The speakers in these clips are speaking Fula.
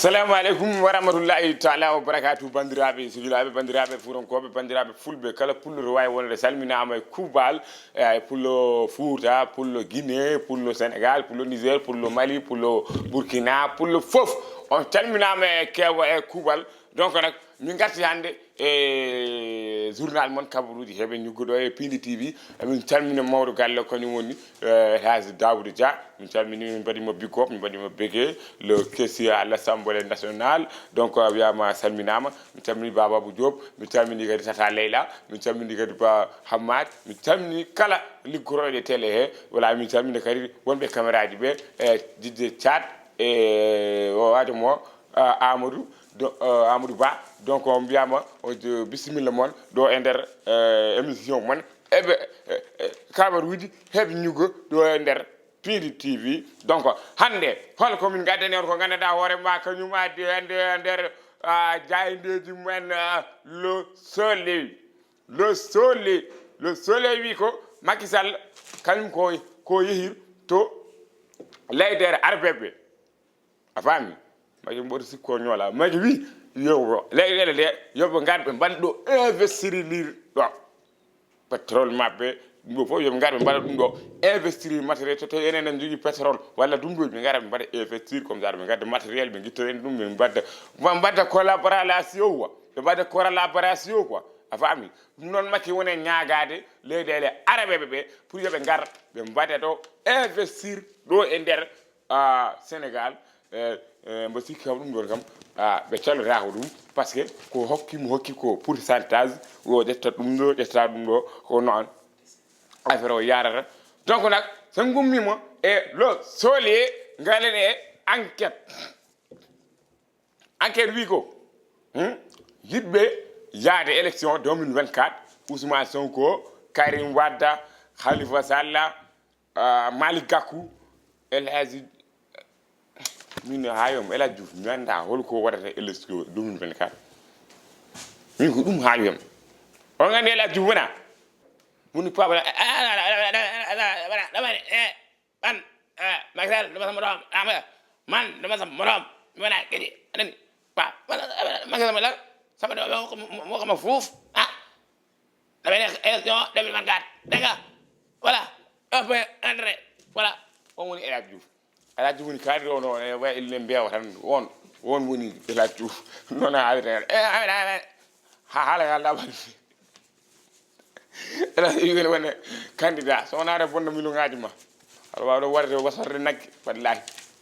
Assalamu alaikum wa rahmatullahi ta'ala wa barakatuh bandiraɓe sehilaaɓe bandiraɓe fuurankoɓe bandiraɓe fulɓe kala pullo wawi wonde salminama e kuubal e pullo Fouta pullo Guinée pullo Sénégal pullo Niger pullo Mali pullo Burkina pullo fof on calminama e kewa e kuubal donc nak min garti hande e journal mon Kabaruuji Hebi N ñugguɗo e Piindi TV min calmina mawɗo galle kañum woni Haji Daouda Dia min calmini min mbaɗimo bikop min mbaɗimo bégué le caissier à l'Assemblée nationale donc wiyama salminama min calmini Bababou Diop min calmini kadi Tata Leyla min calmini kadi Ba Hammad min calmini kala liggoroɗe télé he voilà min calmini kadi wonɓe caméra ji ɓe e Didde Thiat e o wajomo Amadou Amadou Ba donc on mbiyama bisimilla moon ɗo e nder émission moon eɓe Kabaruuji Hebi ñuggo ɗo e nder Piindi TV donc hande holko min gaddani on ko ganduɗa hoore ma kañum addi hande e nder jaydeji men le soleil wi ko Macky Sall kañum ko yehir to leydere arbeɓe a faami Macky mboɗo sikko ñoola Macky wi yo leyɗele ɗe yoɓe garɓe mbaɗa ɗo investir ɗo pétrole mabɓe ɗum ɗo fof yoɓe gar ɓe mbaɗa ɗum ɗo investir matériel so tawi enen en jogui pétrole walla ɗum ɗo ɓe gara ɓe mbaɗa investir comme ça ɓe gadda matériel ɓe guittoren ɗum ɓe mbadda collaboration quoi ɓe mbaɗa collaboration quoi a faami ɗum noon Macky woni ñagade leyɗele araɓeɓe ɓe pour yoɓe gar ɓe mbaɗa ɗo investir ɗo e nder Sénégal mbo sikki kam ɗum ɗon kam ɓe calotako ɗum par ce que ko hokki ko pourcentage o ƴetta ɗum ɗo ƴetta ɗum ɗo ko noon affaire o yarata donc nak so gummimo e lo solie ngalen e enquête wi ko yiɗɓe yaade élection 2024 Ousmane Sonko Karim Wade Khalifa Sall Malick Gakou El Hadji min hayom ela Diouf mi anda holko waɗata élection 2024 min ko ɗum hayom on gandi ela Diouf wona moni paba man Macky Sall dama sama doom man dama sama morom mi wona kedi anani pa Macky Sall sama doom moo ko ma fuuf damay nekk élection 2024 dégg nga voilà André voilà on woni ela Diouf ala jogoni kaadi o no e way elle mbewa tan won woni ela Diouf non haalete haala yalla ba ela yugene wonne candidat so naare bonno milongaji ma aɗa wawi ɗo warde wasorde nagge wallahi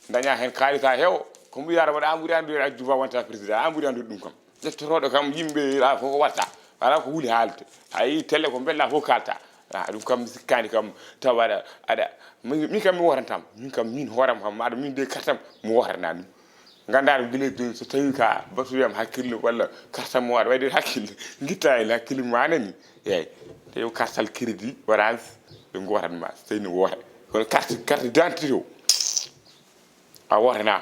daña hen kaalisa heewo ko mbiyata waɗa ɓuuri andude ela Diouf a wonta président an ɓuuri andude ɗum kam ƴettotoɗo kam yimɓe a fof ko watta ala ko huuli haalde a yi télé ko bella fof kalta ɗum kam sikkani kam tawa aɗa min kam mi wotantam min hooram kam aɗa min de kartam mi wotana ɗum ganda ɗum guila so tawi ka batuyam hakkille walla kartam mo waɗa wayde hakkille guitta e hakkille ma nani eyyi te kartal crédit orange ɓe gotanma so tawi no woota kono carte d'identité o a wotana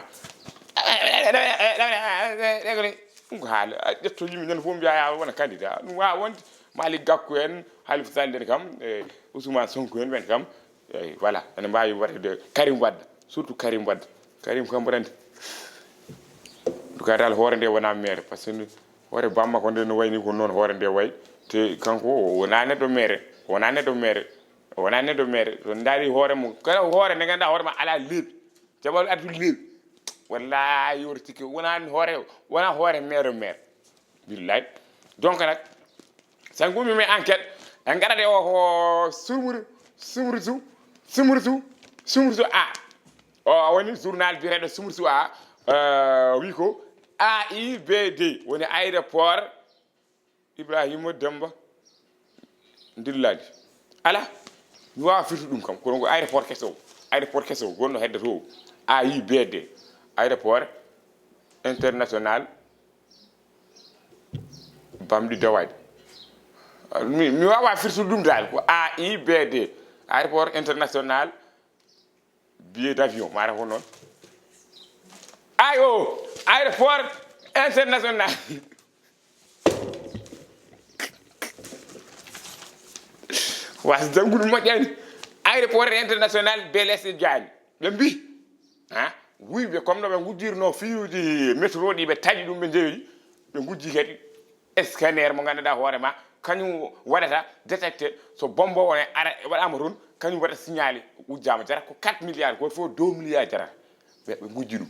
ɗum ko haala ƴetto yimɓe nan fof mbiya ya wona candidat ɗum wawa wonde Malick Gakou en Khalifa Sall en kam e Ousmane Sonko en ɓen kam eyi voilà ene mbawi waɗede Karim Wade surtout Karim Wade Karim kam mboɗandi dal hoore nde wona maire par ce que hoore bamma ko nde no wayni ko noon hoore nde way te kanko wona neɗɗo maire to daari hoore mum kala hoore nde ganduɗa hoore ma ala leeɓi jaɓal addu leeɓi wallahi yoto tikke wona hoore maire billahi donc nak sa gumi mi enquête en gaɗade o ko sumrutu a o woni journal biyeteɗo sumrutu a wi ko AIBD woni aéroport Ibrahima Demba Dilladi ala mi wawa firtu ɗum kam kono ko aéroport keso gonno hedde to AIBD aéroport international Bamɗi Dawadi mi wawa firtude ɗum dal ko AIBD aéroport international billet d'avion mara ko noon ayo aéroport international was jangudu moƴƴani aéroport international Blaise Diagne ɓe mbi wuyɓe comme no ɓe gujjirno fiiruji métro ɗi ɓe taƴi ɗum ɓe jeeyi ɓe gujji kadi scanner mo ganduɗa hoorema kañum waɗata détecté so bombo o ara waɗama toon kañum waɗata signalé wujjama jarata ko 4 milliards goto fof 2 milliards jarata ɓe gujji ɗum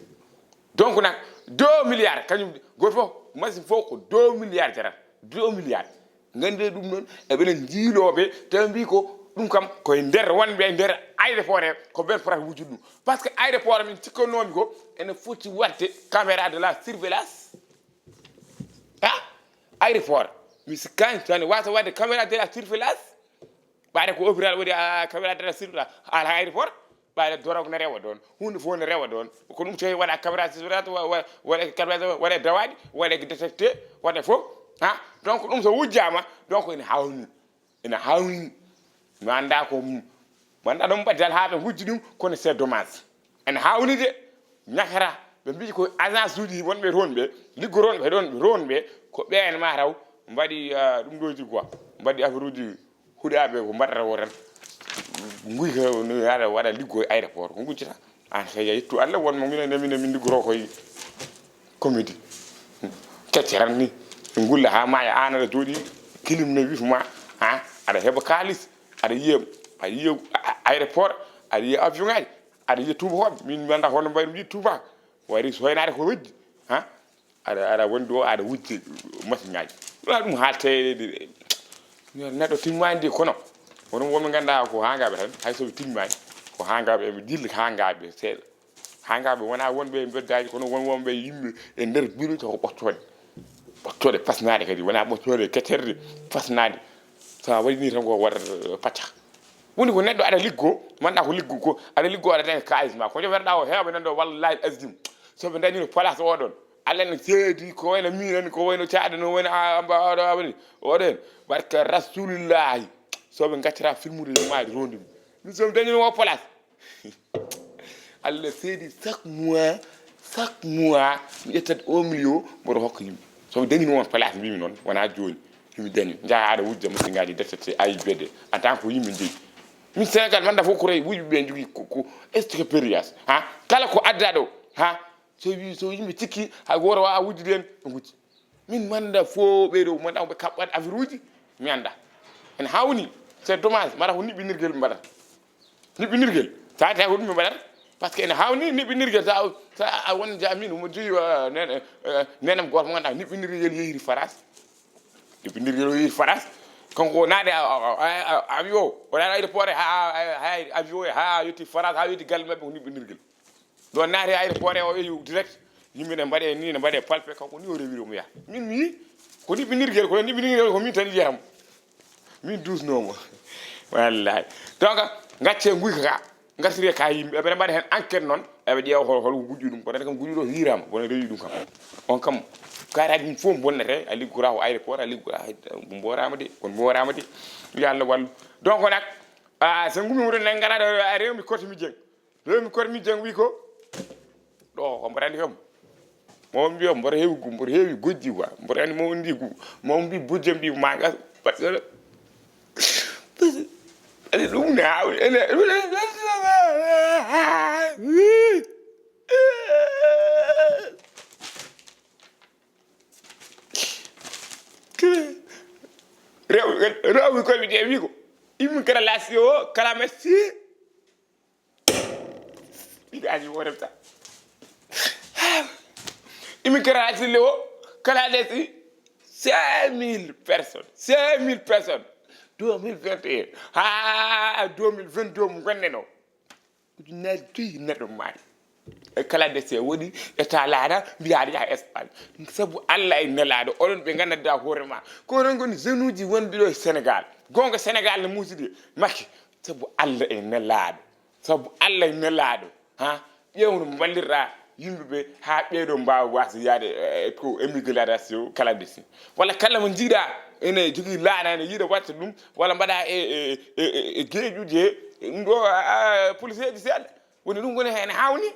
donc nak 2 milliards kañum goto fof machine fof ko 2 milliards jarata 2 milliards gande ɗum noon eɓenen jiiloɓe taw mbi ko ɗum kam koye nder wonɓe e nder aéroport he ko ɓen potata wujjude ɗum par ce que aéroport min cikkannomi ko ene foti wadde caméra de la surveillance aéroport mi sikkani tan wasa wadde caméra de la surveillance ɓaade ko hôpital waɗi caméra de la surveillance ala aéroport ɓaade dorog ne rewa ɗon hunde fof ne rewa ɗon ko ɗum tawi waɗa caméra de surveillance waɗe caméra waɗe dawaɗi waɗe détecté waɗe fof donc ɗum so wujjama donc ene hawni mi anda ko wanda ɗum ɓaddal ha ɓe gujji ɗum kono c'est dommage ene hawni de ñakara ɓe mbi ko agence uji wonɓe toon ɓe liggoroɓe ɗon ɓe toon ɓe ko ɓen ma taw mbaɗi ɗum ɗoji quoi mbaɗi affaire uji huuɗaɓe ko mbaɗata o tan guyka aɗa waɗa liggo e aéroport ko gujjata an kay yettu Allah wonmo min liggoro koye comédie kecceran ni ɓe gulla ha maya an aɗa jooɗi kilim ne wifma aɗa heeɓa kalis aɗa yiya aéroport aɗa yiya avion ngaji aɗa yiya tubakoɓe min mi anda holno mbayɗum yiide tubak wari soynade ko weddi aɗa wondi o aɗa wujji machine ngaji ɗum haalte neɗɗo timmani de kono wono wonɓe ganduɗa ko hangaɓe tan hay soɓe timmani ko hangaɓe eɓe dilla hangaɓe seeɗa hangaɓe wona wonɓe beddaji kono won wonɓe yimɓe e nder bureau ko ɓottode pasnade kadi wona ɓottode ketterde pasnade sa waɗi ni tan ko waɗata pacca woni ko neɗɗo aɗa liggo manɗa ko liggo ko aɗa liggo aɗa daña kalis ma ko joferɗa o heewɓe nan ɗo wallahi asdim soɓe dañino place oɗon Allah ne seedi ko wayno min ko wayno caɗe no wayno amba oɗon barka rasulillahi soɓe gaccata filmude no maari rondimi min soɓe dañino o place Allah seedi chaque mois mi ƴettat 1 million mboɗo hokka yimɓe soɓe dañino on place mbimi noon wona joni yimɓe dañi jaa aɗa wujja machine ngaji détecté AIBD en tant que yimɓe jeeyi min Sénégal manda fof ko rewi wuyɓe ɓe jogui ko expérience kala ko adda ɗo so yimɓe cikki hay goto wawa wujjude hen ɓe gujji min manda fof ɓeɗo manda ɓe kaɓɓat affaire uji mi anda ene hawni c'est dommage mata ko niɓɓinirguel ɓe mbaɗata niɓɓinirguel sa tawi ko ɗum ɓe mbaɗata par ce que ene hawni niɓɓinirguel sa won jamin omo joyi nenam goto mo ganduɗa niɓɓinirguel yeyiri France niɓɓinirguel o yeyiri France kanko naade avion o naade aéroport ha avion ha yetti France ha yetti galle mabɓe ko niɓɓinirguel ɗo naate aéroport o yeehi direct yimɓe ne mbaɗe ni ne mbaɗe palpé kanko ni o rewiri omo yaha min mi yi ko niɓɓinirguel ko min tan yiyatamo min dusnomo wallahi donc gacce guyka ka gasiri ka yimɓe eɓene mbaɗa hen enquête noon eɓe ƴeewa holko gujji ɗum kono kam gujji ɗo hirama wona rewi ɗum kam on kam karaji ɗum fof bonnete a liggora ko aéroport a liggora mborama de kono mborama de yo Allah wallu donc nak so gumi wuuro ne ngaraɗo rewmi kotimi dieng wi ko ɗo ko mboɗo andi kam mo mbiyo mboɗo heewi gojji quoi mboɗo andi mo mbi bujjam mbi magas par ce que adi ɗum ne hawni ene rewmi koye de wi ko immigration o kala merci ɗiɗaji wotem ta immigration o kala lesi 5000 personnes 2021 ha 2022 mo gonɗen o ujunnaji joyi neɗɗo maari e kala dese woni état laaɗa mbiyaɗa yaha Espagne sabu Allah e nelaɗo oɗon ɓe gandanta hoorema ko non goni jeune uji wonɓe ɗo e Sénégal gonga Sénégal ne muusidi makki sabu Allah e nelaɗo ƴewno ballirɗa yimɓeɓe ha ɓeeɗo mbawa wasa yaade ko émigration clandestine walla kala mo jiiɗa ene jogui laaɗa ene yiiɗa watta ɗum walla mbaɗa e gueeƴuji he ɗum ɗo police ji seeɗa woni ɗum woni hen hawni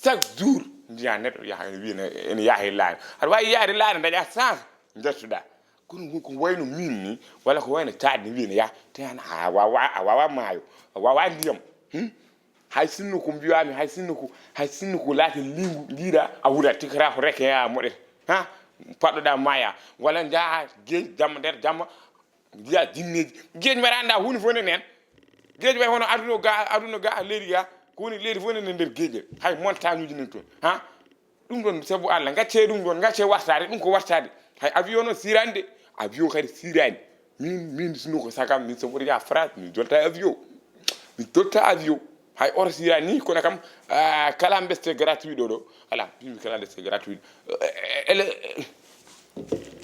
chaque jour jiya neɗɗo yaha wiina ene yaaha e laaɗa aɗa wawi yaade laaɗa daña chance jettuɗa kono ko wayno min ni walla ko wayno taade ni wiina yaha te an a wawa maayo a wawa ndiyam hay sinno ko mbiwami hay sinno ko laati lingu ndiida a wuura tikra ko reke ya moɗet ha paɗɗoɗa maya walla jaa geej jamma nder jamma jiya jinneji geej mbaɗa anda hunde fof ne nen geej way hono aduna ga leydi ga ko woni leydi fof ne nder geej hay montagne uji nen toon ha ɗum ɗon sabu Allah gacce ɗum ɗon gacce wartade ɗum ko wartade hay avion no sirande avion kadi sirani min sino ko sagam min so ɓuri ya France min jolta avion hay or sirani ni kono kam kala mbeste gratuit ɗo ala mi kala mbeste gratuit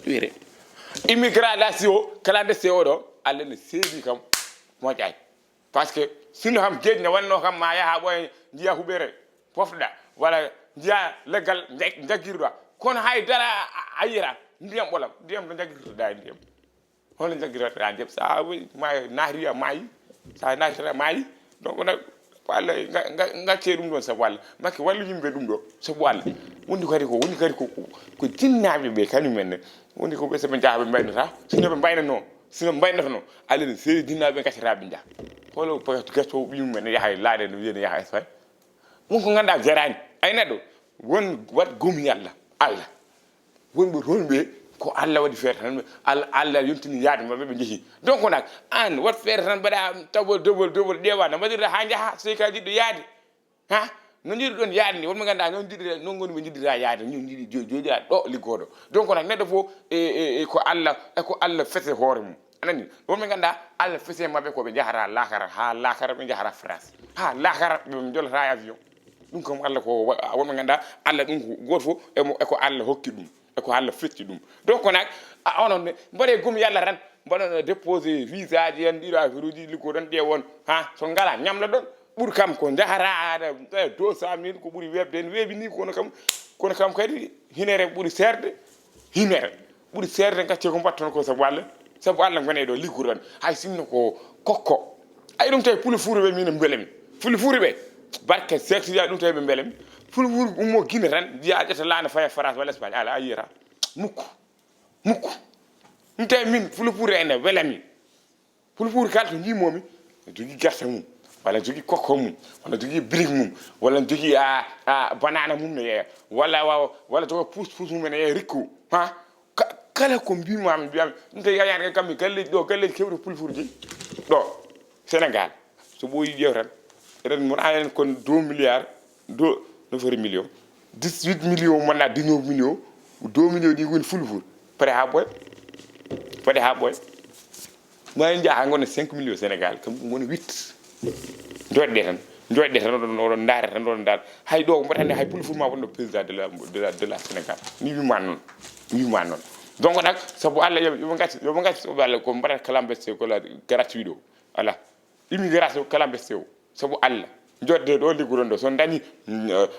wire immigration kala mbeste oɗo Allah ne seedi kam moƴƴani par ce que sino kam geej ne wanno kam ma yaha ɓoye jiya huɓere pofɗa walla jiya leggal jaggirɗa kono hay dara a yira ndiyam ɓolam ndiyam ɗo jaggirtoɗa ndiyam hono jaggirtoɗa ndiyam sa ma naariya maayi sa naatira maayi donc nag Allah gacce ɗum ɗon sabu Allah makke wallu yimɓe ɗum ɗo sabu Allah woni kadi ko jinnaɓe ɓe kañumen ne woni ko ɓe soɓe jaaha ɓe mbaynota sino mbaynotano Allah ne seedi jinnaɓe gaccataɓe jaaha holo gacco yimɓe ne yaha laaɗe no wiye ne yaha Espagne wonko ganduɗa jarani ay neɗɗo won wat gomi Allah wonɓe toon ɓe ko Allah waɗi feere tan Allah yontini yaade maɓɓe ɓe jeehi donc nak an wat feere tan mbaɗa tawol ɗewa no mbaɗirɗa ha jaaha so ka jiɗɗo yaade ha no jiɗi ɗon yaade ni wonɓe ganduɗa non goni ɓe jiɗɗira yaade ñun jiɗi jooɗiɗa ɗo liggoɗo donc nak neɗɗo fof ko Allah fese hoore mum anani wonɓe ganduɗa Allah fese maɓɓe koɓe jahata lakara ha lakara ɓe jahata France ha lakara ɓe jolata avion ɗum kam Allah ko wonɓe ganduɗa Allah ɗum ko goto fof eko Allah hokki ɗum eko Allah fecci ɗum donc nak onon ne mbaɗe gom yalla tan mbaɗono déposé visa ji en ɗiɗo affaire uji liggo ɗon ɗe won ha so ngala ñamla ɗon ɓuuri kam ko jahata 200 000 ko ɓuuri webde en weebi ni kono kam kadi hinere ɓuuri serde gacce ko mbatton ko sabu Allah gone ɗo liggo ɗon hay sinno ko kokko ay ɗum tawi pule fuure ɓe min mbelemi pule fuure ɓe barke sectoria ɗum tawi ɓe mbelemi pule fuure ummo guine tan jiya ƴetta laana faya France walla Espagne ala a yiyata mukku ɗum tawi min pule fuure ene welami pule fuure kala to jimomi jogui gerte mum walla jogui kokko mum walla jogui brique mum walla jogui banana mum ne yeeya walla jogo pousse mum ene yeeya rikku ha kala ko mbimami ɗum tawi yayani kammi galleji ɗo galleji kewɗe pule fuure jeyi ɗo Sénégal so ɓooyi ƴeew tan eɗen mon anen kon 2 milliards 9 millions 18 millions monna 19 millions 2 millions ɗi woni fulfur paɗe ha ɓooya ma en jaaha gona 5 millions Sénégal kam ɗum woni 8 joɗɗe tan oɗon daara tan oɗon daara hay ɗo ko mbaɗande hay fulfur ma wonɗo président de la Sénégal mi wima noon donc nak sabu Allah yoɓe gacci soɓe Allah ko mbaɗata kala mbeste ko gratuit ɗo ala immigration kala mbeste o sabu Allah jodde ɗo ligguɗon ɗo son dañi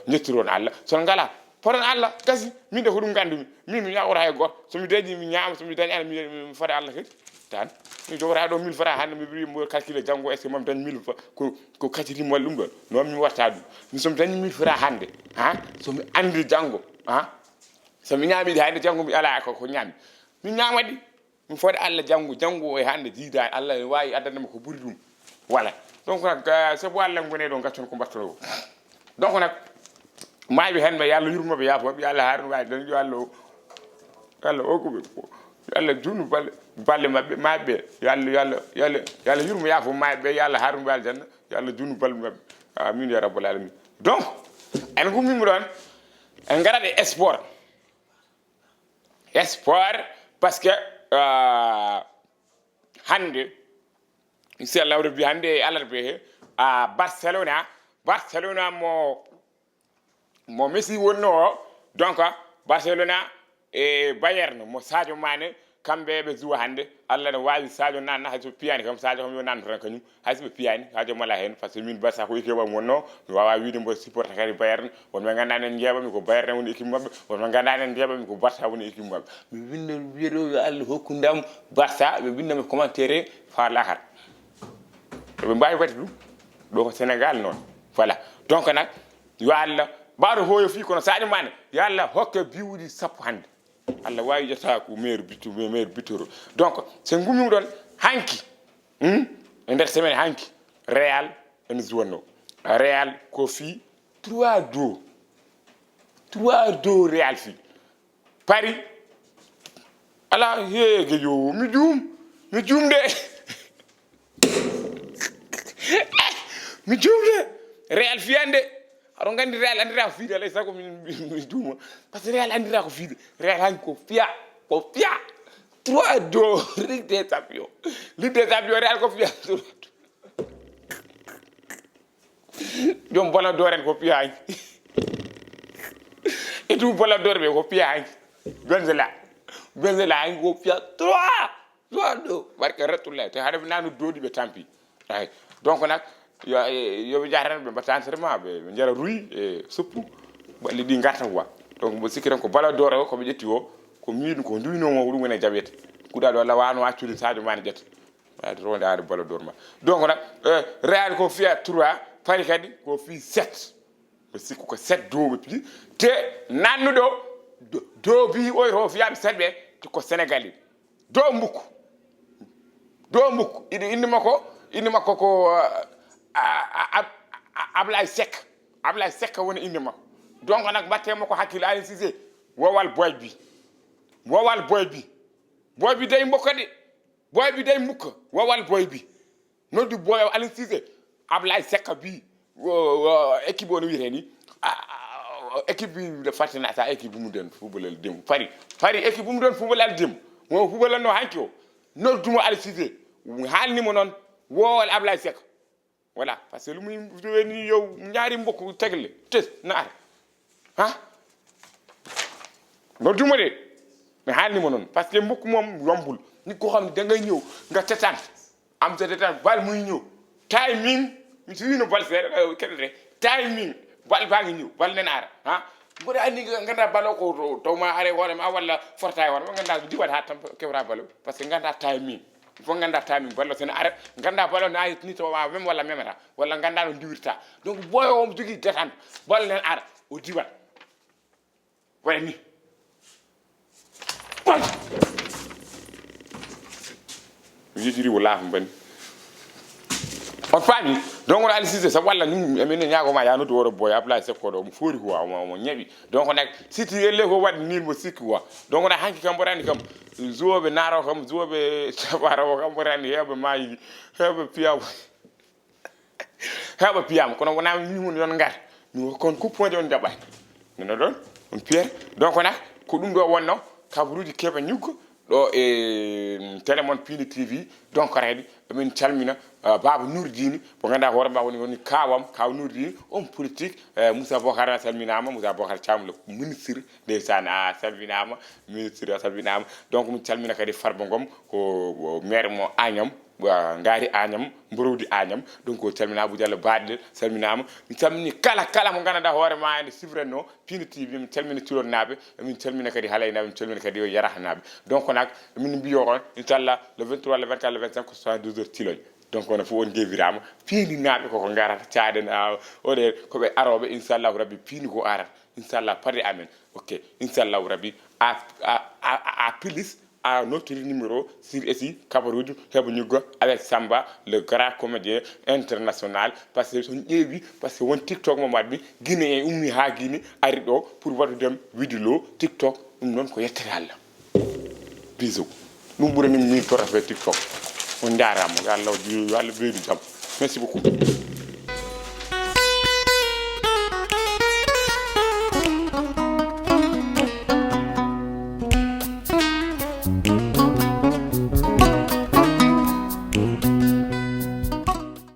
jettiron Allah son ngala poɗon Allah gasi min de ko ɗum gandumi min mi ñawora hay goto somi dañi mi ñaama somi dañi ana mi fada Allah kadi tan mi jogota ɗo 1000 francs hande mi wi mo calculer janggo est ce que mami dañi 1000 ko kaccitimi walla ɗum ɗon noon mi watta ɗum mi somi dañi 1000 francs hande ha somi andi janggo ha somi ñaamiɗi hande janggo mi ala ko ñaami mi ñaamaɗi mi fode Allah janggo e hande jiidani Allah ne wawi addanama ko ɓuuri ɗum voilà donc nak sabu Allah gone ɗo gaccon ko mbattoɗo donc nak mayɓe hen ɓe yallah yurmoɓe yaafoɓe yallah haarno wawi tan yo Allah hokkuɓe Allah junnu balle mabɓe mayɓe yallah yurmo yaafo mayɓe yallah haarno wawi janna yo Allah junnu balle mabɓe amin ya rabbal alamin donc en gummima ɗon en garat e sport par ce que hande inchallah rabbi hande e alarba he Barcelona mo Messi wonno o donc Barcelona e Bayern mo Sadio Mané kamɓe ɓe joua hande Allah ne wawi Sadio nanna hayso piyani kam Sadio kam yo nanno tan kañum hayso ɓe piyani Sadio mala hen par ce que min Barça ko équipe am wonno mi wawa wiide mbo supporta kadi Bayern wonɓe ganduɗa nen jeeɓami ko Bayern woni équipe mabɓe wonɓe ganduɗa nen jeeɓami ko Barça woni équipe mabɓe mi winda wiyeɗo yo Allah hokku ndam Barça ɓe windami commentaire fa lahar ɓe mbawi waɗi ɗum ɗo ko Sénégal noon voilà donc nak yo Allah mbaɗo hoyo fi kono Sadio Mané yo Allah hokke biwuji 10 hande Allah wawi jetta ko meilleur buteur donc so gummimi ɗon hanki e nder semaine hanki Real ene juwanno Real ko fii 3-2 Real fii Paris ala yéege yo mi juum de mi juum de Real fiyande aɗo gandi Real andira ko fiide alay sago mi juuma par ce que Real andira ko fiide Real hanki ko fiya 3-2 Ligue des Champions Real ko fiya 3-2 jom Ballon d'Or en ko fiya hanki et tout Ballon d'Or ɓe ko fiya hanki Benzema hanki ko fiya 3-2 barke ratullahi te haɗa nanu doodi ɓe tampi ay donc nak yoɓe jahatan ɓe mbatta entraînement ɓe jara ruy e suppu balɗe ɗi garta quoi donc mbo sikki tan ko Ballon d'Or o koɓe ƴetti o ko miiɗum ko duwinomo ɗum woni jaɓete kuuɗaɗo walla wano accude Sadio Mané ƴetta waade ronde aade Ballon d'Or ma donc nak Real ko fiya 3 Paris kadi ko fi 7 ɓe sikku ko 7 dow ɓe pii te nannuɗo dow bi oyo fiyaɓe 7 ɓe ko Sénégalais dow mbukku inde makko ko Ablaye Seck woni inde makko donc nak mbatte makko hakkille Ali Cissé wowal boy bi day mbokka de boy bi day mbukka wowal boy bi noddu boy Ali Cissé Ablaye Seck bi équipe o no wiyete ni équipe bi fatina sa équipe mu den football dem Paris équipe mu den football dem mo football no hanki o noddumo Ali Cissé haalnimo noon wowal Ablaye Seck voilà parce que lu muy ni yow ñaari mbokk tegle tes naar ha noddumo de mais haalnimo noon parce que mbokk moom yombul nit ko xam da ngay ñëw nga tetaan am sa tetaan bal muy ñëw timing mi si wino bal seeɗa keɗete timing bal baa ngi ñëw bal nen ara ha mboɗa andi ganda balo ko tawma are hoore ma walla forta e hoore ma ganda diwat ha tan kewra balo par ce que ganda timing il faut ganda timing ballo sene arrêt ganda balo na ni to wa même walla memata walla ganda no diwirta donc boyo o jogi detan bal nen ara o diwat wala ni yejiri wala mbani on faami donc on Ali Cissé sa walla ni amene nyaago ma ya no do woro boy Ablaye Seck ko do mo fori ko mo nyabi donc nak siti elle ko wad ni mo sikki wa donc na hanki kam borani kam zobe naro kam zobe tabaro kam borani hebe mayi hebe piyam kono wona ni mun yon ngar ni kon ko point on jabay no don on pierre donc nak ko dum do wonno Kabaruuji Hebi N do e télémon Piindi TV donc reedi min calmina Baba Nourdini bo ganda hoore ma woni kawam kaw Nourdini on politique Moussa Bocar salminama Moussa Bocar Thiam le ministre des sana salminama ministre salminama donc min calmina kadi Farba Ngom ko maire mo Agnam ngari Agnam mborodi Agnam donc ko calmina Abou Diallo Badde salminama min calmini kala mo ganda hoore ma ene sifreno Piindi TV min calmina tulon nabe min calmina kadi halaynabe min calmina kadi yarahnabe donc nak min biyo on inshallah le 23 le 24 le 25 ko 72 heures tiloñ donc on a fu on gevirama Piindi naabe ko ngarata caaden o de ko be arobe inshallah rabbi Piindi ko arata inshallah pari amen ok inshallah rabbi a plus à notre numéro sur ici Kabaruuji Hebi N avec Samba le grand comédien international parce que son yewi parce que won TikTok mo wadbi Guinée e ummi ha Guinée ari do pour wadu dem vidéo TikTok dum non ko yettere Allah bisou dum burani mi ko rafet TikTok on jaarama Allah beedu jam merci beaucoup. Mm-hmm.